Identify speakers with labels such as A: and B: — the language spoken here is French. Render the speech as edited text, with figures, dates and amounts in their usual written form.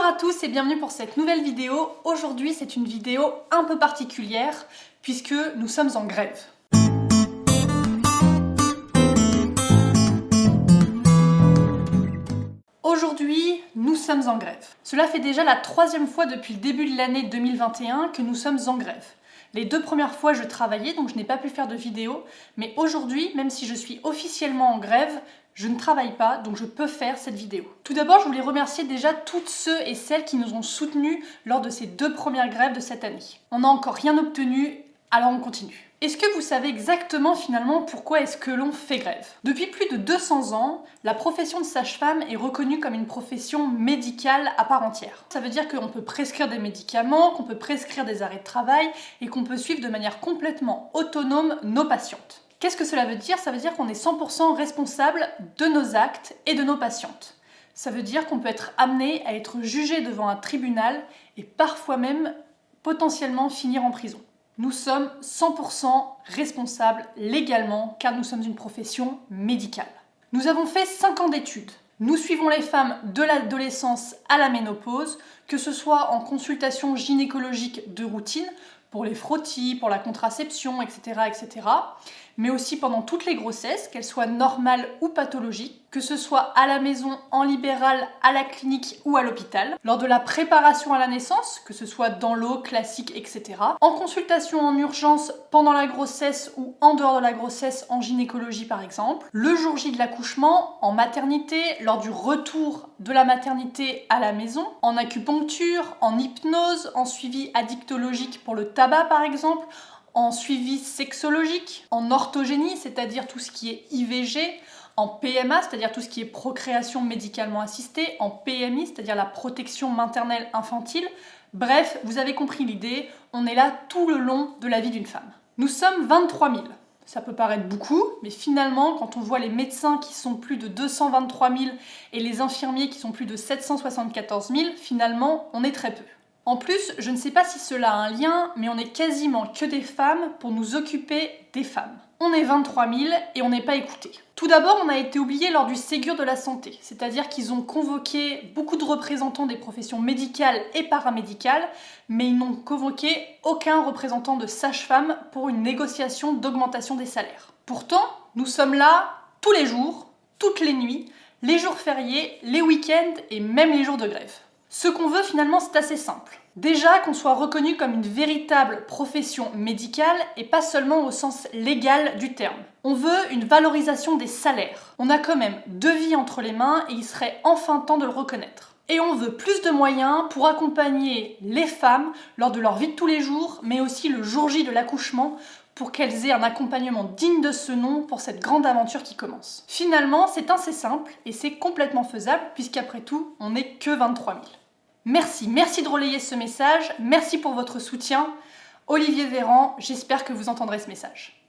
A: Bonjour à tous et bienvenue pour cette nouvelle vidéo. Aujourd'hui, c'est une vidéo un peu particulière puisque nous sommes en grève. Aujourd'hui, nous sommes en grève. Cela fait déjà la troisième fois depuis le début de l'année 2021 que nous sommes en grève. Les deux premières fois, je travaillais, donc je n'ai pas pu faire de vidéo, mais aujourd'hui, même si je suis officiellement en grève, je ne travaille pas, donc je peux faire cette vidéo. Tout d'abord, je voulais remercier déjà toutes ceux et celles qui nous ont soutenus lors de ces deux premières grèves de cette année. On n'a encore rien obtenu, alors on continue. Est-ce que vous savez exactement finalement pourquoi est-ce que l'on fait grève? Depuis plus de 200 ans, la profession de sage-femme est reconnue comme une profession médicale à part entière. Ça veut dire qu'on peut prescrire des médicaments, qu'on peut prescrire des arrêts de travail et qu'on peut suivre de manière complètement autonome nos patientes. Qu'est-ce que cela veut dire? Ça veut dire qu'on est 100% responsable de nos actes et de nos patientes. Ça veut dire qu'on peut être amené à être jugé devant un tribunal et parfois même potentiellement finir en prison. Nous sommes 100% responsables légalement car nous sommes une profession médicale. Nous avons fait 5 ans d'études. Nous suivons les femmes de l'adolescence à la ménopause, que ce soit en consultation gynécologique de routine, pour les frottis, pour la contraception, etc., etc., mais aussi pendant toutes les grossesses, qu'elles soient normales ou pathologiques, que ce soit à la maison, en libéral, à la clinique ou à l'hôpital, lors de la préparation à la naissance, que ce soit dans l'eau, classique, etc., en consultation en urgence pendant la grossesse ou en dehors de la grossesse en gynécologie par exemple, le jour J de l'accouchement, en maternité, lors du retour de la maternité à la maison, en acupuncture, en hypnose, en suivi addictologique pour le tabac par exemple, en suivi sexologique, en orthogénie, c'est-à-dire tout ce qui est IVG, en PMA, c'est-à-dire tout ce qui est procréation médicalement assistée, en PMI, c'est-à-dire la protection maternelle infantile. Bref, vous avez compris l'idée, on est là tout le long de la vie d'une femme. Nous sommes 23 000. Ça peut paraître beaucoup, mais finalement, quand on voit les médecins qui sont plus de 223 000 et les infirmiers qui sont plus de 774 000, finalement, on est très peu. En plus, je ne sais pas si cela a un lien, mais on n'est quasiment que des femmes pour nous occuper des femmes. On est 23 000 et on n'est pas écoutés. Tout d'abord, on a été oublié lors du Ségur de la santé, c'est-à-dire qu'ils ont convoqué beaucoup de représentants des professions médicales et paramédicales, mais ils n'ont convoqué aucun représentant de sage-femme pour une négociation d'augmentation des salaires. Pourtant, nous sommes là tous les jours, toutes les nuits, les jours fériés, les week-ends et même les jours de grève. Ce qu'on veut finalement, c'est assez simple. Déjà qu'on soit reconnu comme une véritable profession médicale et pas seulement au sens légal du terme. On veut une valorisation des salaires. On a quand même 2 vies entre les mains et il serait enfin temps de le reconnaître. Et on veut plus de moyens pour accompagner les femmes lors de leur vie de tous les jours, mais aussi le jour J de l'accouchement, pour qu'elles aient un accompagnement digne de ce nom pour cette grande aventure qui commence. Finalement, c'est assez simple et c'est complètement faisable puisqu'après tout, on n'est que 23 000. Merci de relayer ce message, merci pour votre soutien. Olivier Véran, j'espère que vous entendrez ce message.